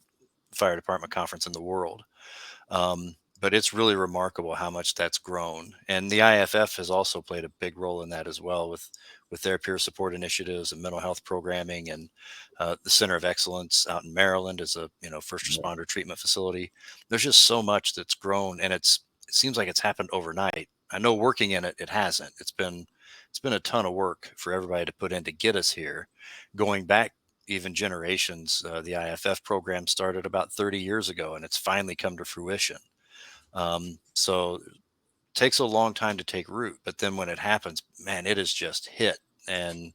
fire department conference in the world. But it's really remarkable how much that's grown. And the IFF has also played a big role in that as well, with their peer support initiatives and mental health programming, and the Center of Excellence out in Maryland is a first responder treatment facility. There's just so much that's grown, and it seems like it's happened overnight. I know working in it, it hasn't. It's been a ton of work for everybody to put in to get us here. Going back even generations, the IFF program started about 30 years ago, and it's finally come to fruition. So it takes a long time to take root, but then when it happens, man, it is just hit, and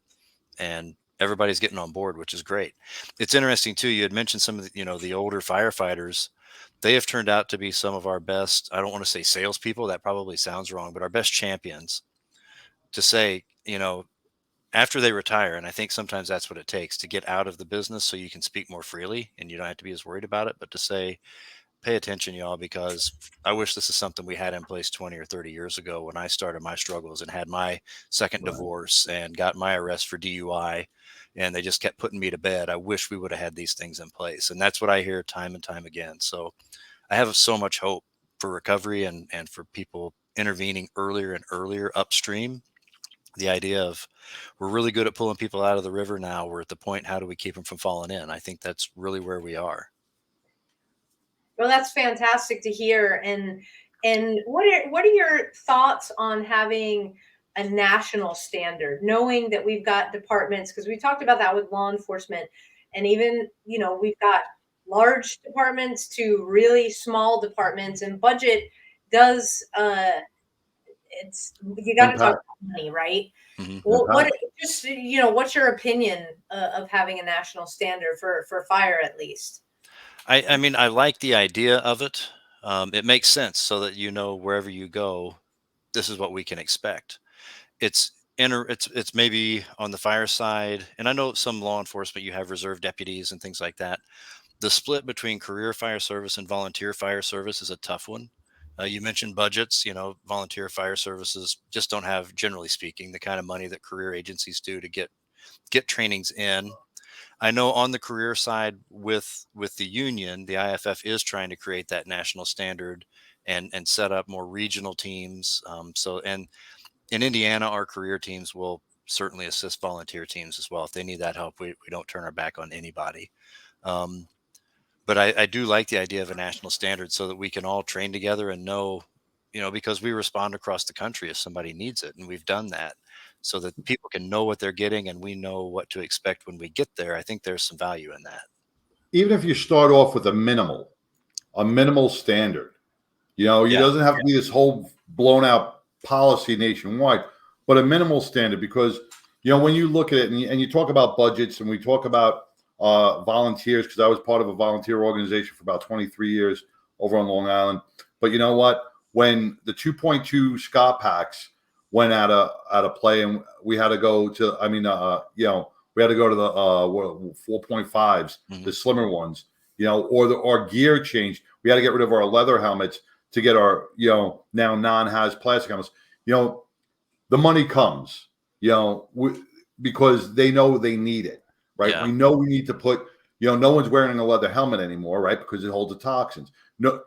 everybody's getting on board, which is great. It's interesting too. You had mentioned some of the older firefighters. They have turned out to be some of our best, I don't want to say salespeople, that probably sounds wrong, but our best champions to say, after they retire. And I think sometimes that's what it takes to get out of the business so you can speak more freely and you don't have to be as worried about it, but to say, pay attention, y'all, because I wish this is something we had in place 20 or 30 years ago when I started my struggles and had my second divorce and got my arrest for DUI, and they just kept putting me to bed. I wish we would have had these things in place. And that's what I hear time and time again. So I have so much hope for recovery and for people intervening earlier and earlier upstream. The idea of we're really good at pulling people out of the river now. We're at the point, how do we keep them from falling in? I think that's really where we are. Well, that's fantastic to hear. And what are your thoughts on having a national standard, knowing that we've got departments, because we talked about that with law enforcement, and even, we've got large departments to really small departments, and budget does it's you got to talk Impact. about money, right? Hmm. Well, what Impact. just what's your opinion of having a national standard for fire at least? I mean, I like the idea of it. It makes sense so that wherever you go, this is what we can expect. It's maybe on the fire side, and I know some law enforcement you have reserve deputies and things like that. The split between career fire service and volunteer fire service is a tough one. You mentioned budgets. Volunteer fire services just don't have, generally speaking, the kind of money that career agencies do to get trainings in. I know on the career side with the union, the IFF is trying to create that national standard and set up more regional teams. And in Indiana, our career teams will certainly assist volunteer teams as well. If they need that help, we don't turn our back on anybody. Um, but I do like the idea of a national standard so that we can all train together and know, because we respond across the country if somebody needs it. And we've done that so that people can know what they're getting and we know what to expect when we get there. I think there's some value in that. Even if you start off with a minimal standard, it Yeah. doesn't have to be this whole blown out policy nationwide, but a minimal standard, because, when you look at it and you talk about budgets and we talk about volunteers, because I was part of a volunteer organization for about 23 years over on Long Island. But you know what? When the 2.2 Scott packs went out of play and we had to go to, we had to go to the 4.5s, the slimmer ones, or gear changed. We had to get rid of our leather helmets to get our, now non-haz plastic helmets. The money comes, because they know they need it, right? Yeah. We know we need to put, no one's wearing a leather helmet anymore, right? Because it holds the toxins. No,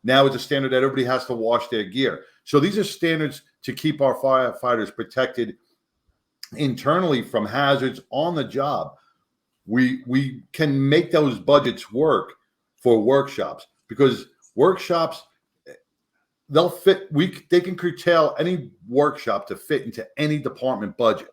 now it's a standard that everybody has to wash their gear. So these are standards to keep our firefighters protected internally from hazards on the job. We can make those budgets work for workshops, because workshops, they'll fit. They can curtail any workshop to fit into any department budget,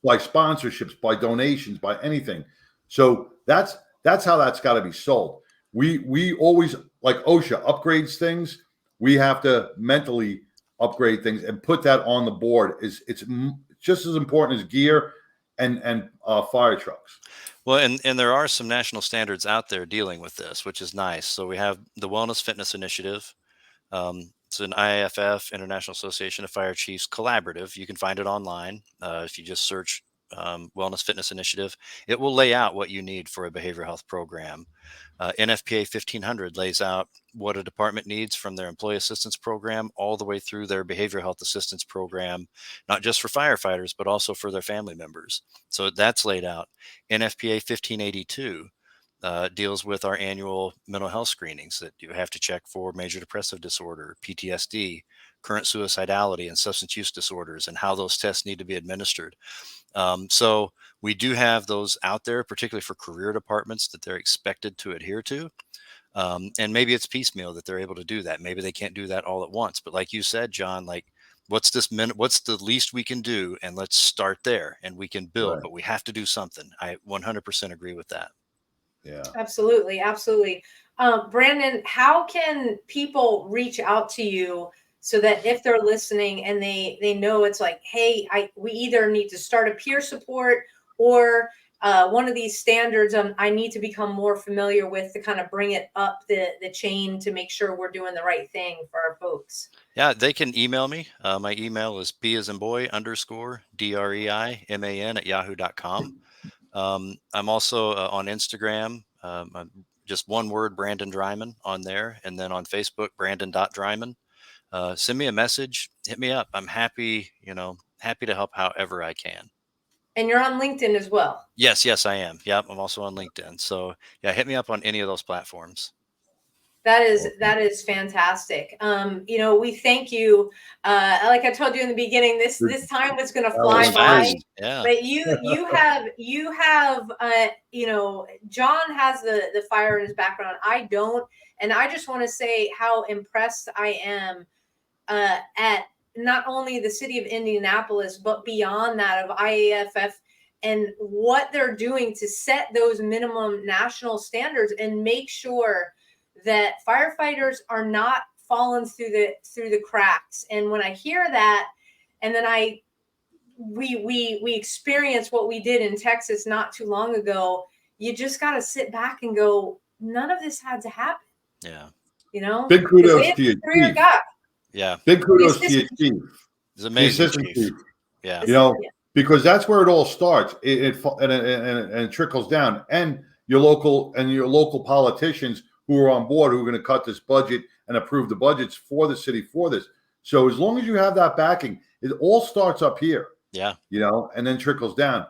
by sponsorships, by donations, by anything. So that's how that's got to be sold. We always, like OSHA upgrades things. We have to mentally upgrade things and put that on the board. It's just as important as gear and fire trucks. Well, and there are some national standards out there dealing with this, which is nice. So we have the Wellness Fitness Initiative. It's an IAFF, International Association of Fire Chiefs collaborative. You can find it online. If you just search Wellness Fitness Initiative, it will lay out what you need for a behavioral health program. NFPA 1500 lays out what a department needs from their employee assistance program all the way through their behavioral health assistance program, not just for firefighters, but also for their family members. So that's laid out. NFPA 1582 deals with our annual mental health screenings that you have to check for major depressive disorder, PTSD, current suicidality, and substance use disorders, and how those tests need to be administered. So we do have those out there, particularly for career departments that they're expected to adhere to. And maybe it's piecemeal that they're able to do that. Maybe they can't do that all at once. But like you said, John, what's the least we can do? And let's start there and we can build, Right. but we have to do something. I 100% agree with that. Yeah. Absolutely. Brandon, how can people reach out to you so that if they're listening and they know it's like, hey, we either need to start a peer support or one of these standards I need to become more familiar with to kind of bring it up the chain to make sure we're doing the right thing for our folks? Yeah, they can email me. My email is b@dreiman@yahoo.com. I'm also on Instagram. I'm just one word, Brandon Dreiman on there. And then on Facebook, Brandon.Dreiman. Send me a message, hit me up. I'm happy to help however I can. And you're on LinkedIn as well. Yes, I am. Yep. I'm also on LinkedIn. So yeah, hit me up on any of those platforms. That is fantastic. We thank you. Like I told you in the beginning, this time was going to fly by. Yeah. But you have John has the fire in his background. I don't, and I just want to say how impressed I am at not only the city of Indianapolis, but beyond that of IAFF and what they're doing to set those minimum national standards and make sure that firefighters are not falling through the cracks. And when I hear that, and then we experienced what we did in Texas not too long ago, you just got to sit back and go, none of this had to happen. Yeah. Big kudos to you, Chief. Yeah. Big kudos to you, Chief. It's amazing, Chief. Yeah. Because that's where it all starts. It trickles down, and your local politicians who are on board, who are going to cut this budget and approve the budgets for the city for this. So as long as you have that backing, it all starts up here. Yeah. And then trickles down.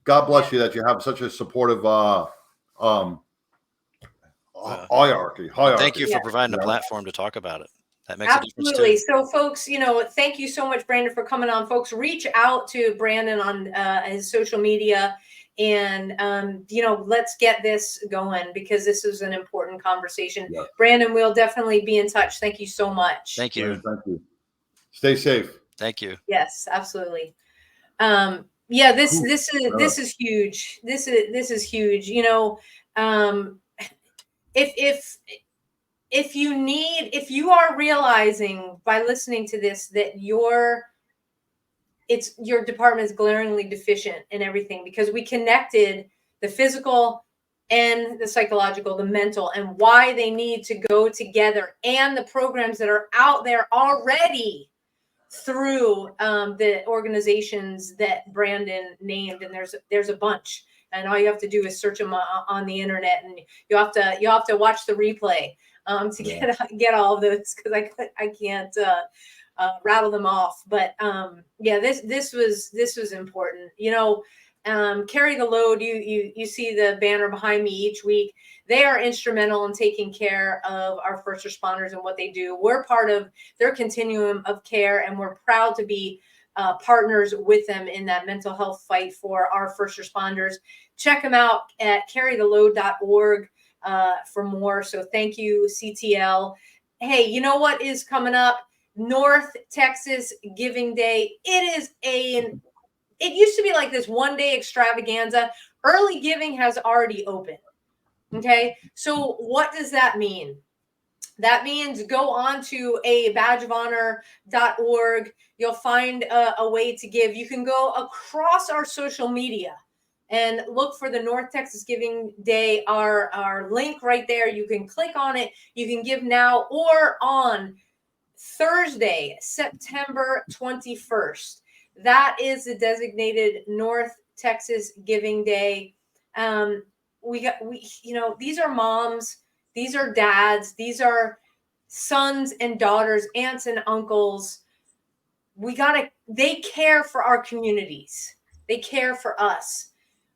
God bless you that you have such a supportive hierarchy. Thank you for providing a platform to talk about it. That makes absolutely a difference too. So folks, thank you so much, Brandon, for coming on. Folks, reach out to Brandon on his social media, and let's get this going, because this is an important conversation. Yeah. Brandon, we'll definitely be in touch. Thank you so much. Thank you. Thank you. Stay safe. Thank you. Yes, absolutely. This is huge. This is huge. If you are realizing by listening to this that your department is glaringly deficient in everything, because we connected the physical and the psychological, the mental, and why they need to go together, and the programs that are out there already through the organizations that Brandon named, and there's a bunch, and all you have to do is search them on the internet, and you have to watch the replay to get all of those, because I can't rattle them off. But this was important. Carry the load. You see the banner behind me each week. They are instrumental in taking care of our first responders and what they do. We're part of their continuum of care, and we're proud to be partners with them in that mental health fight for our first responders. Check them out at carrytheload.org for more. So thank you, CTL. Hey, you know what is coming up? North Texas Giving Day. It used to be like this one-day extravaganza. Early giving has already opened. Okay, so what does that mean? That means go on to badgeofhonor.org. You'll find a way to give. You can go across our social media and look for the North Texas Giving Day, our link right there. You can click on it. You can give now or on Thursday, September 21st. That is the designated North Texas Giving Day. These are moms, these are dads, these are sons and daughters, aunts and uncles. They care for our communities. They care for us.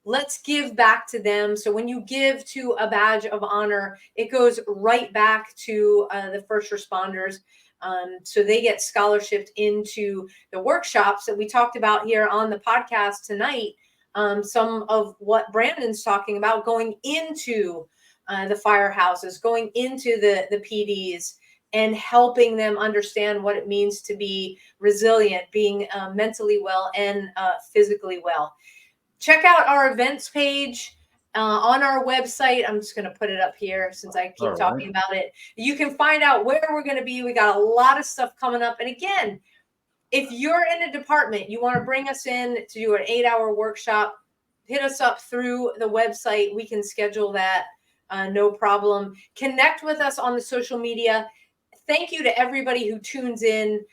Let's give back to them. So when you give to a badge of honor, it goes right back to the first responders. So they get scholarshiped into the workshops that we talked about here on the podcast tonight. Some of what Brandon's talking about, going into the firehouses, going into the PDs, and helping them understand what it means to be resilient, being mentally well and physically well. Check out our events page on our website. I'm just going to put it up here since I keep talking about it. You can find out where we're going to be. We got a lot of stuff coming up. And again, if you're in a department, you want to bring us in to do an 8-hour workshop, hit us up through the website. We can schedule that. No problem. Connect with us on the social media. Thank you to everybody who tunes in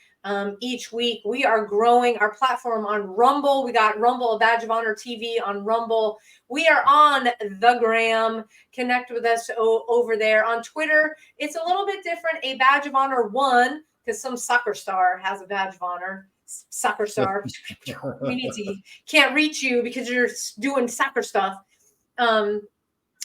each week. We are growing our platform on Rumble. We got Rumble, a Badge of Honor TV on Rumble. We are on the Gram. Connect with us over there. On Twitter, it's a little bit different. A Badge of Honor 1, because some soccer star has a Badge of Honor. Soccer star. Can't reach you because you're doing soccer stuff.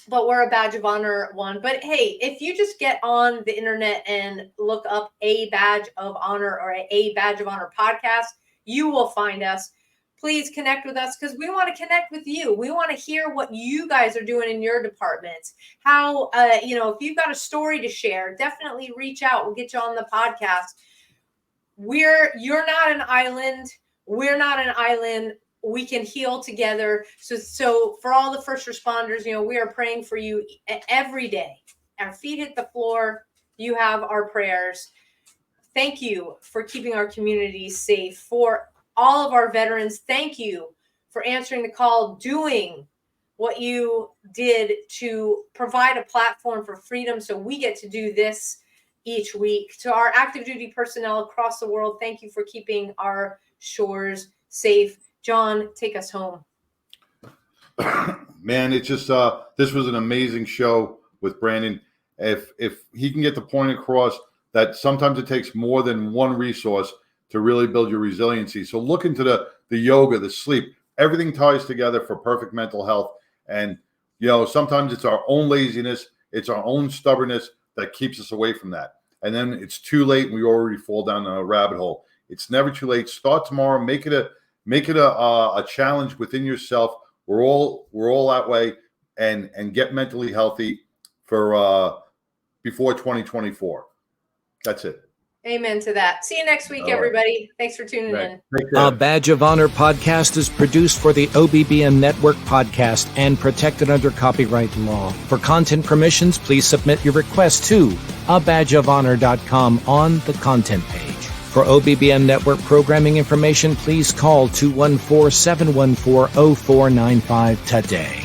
but we're a Badge of Honor one. But hey, if you just get on the internet and look up a Badge of Honor or a Badge of Honor podcast, you will find us. Please connect with us because we want to connect with you. We want to hear what you guys are doing in your departments. How, if you've got a story to share, definitely reach out. We'll get you on the podcast. You're not an island. We're not an island. We can heal together. So for all the first responders, we are praying for you every day. Our feet hit the floor. You have our prayers. Thank you for keeping our communities safe. For all of our veterans, thank you for answering the call, doing what you did to provide a platform for freedom so we get to do this each week. To our active duty personnel across the world, thank you for keeping our shores safe. John, take us home. Man, it's just this was an amazing show with Brandon. If he can get the point across that sometimes it takes more than one resource to really build your resiliency. So look into the yoga, the sleep, everything ties together for perfect mental health. And sometimes it's our own laziness, it's our own stubbornness that keeps us away from that. And then it's too late and we already fall down a rabbit hole. It's never too late. Start tomorrow. Make it a challenge within yourself. We're all that way, and get mentally healthy for before 2024. That's it. Amen to that. See you next week, everybody. Thanks for tuning in. A Badge of Honor podcast is produced for the OBBM Network podcast and protected under copyright law. For content permissions, please submit your request to abadgeofhonor.com on the content page. For OBBM Network programming information, please call 214-714-0495 today.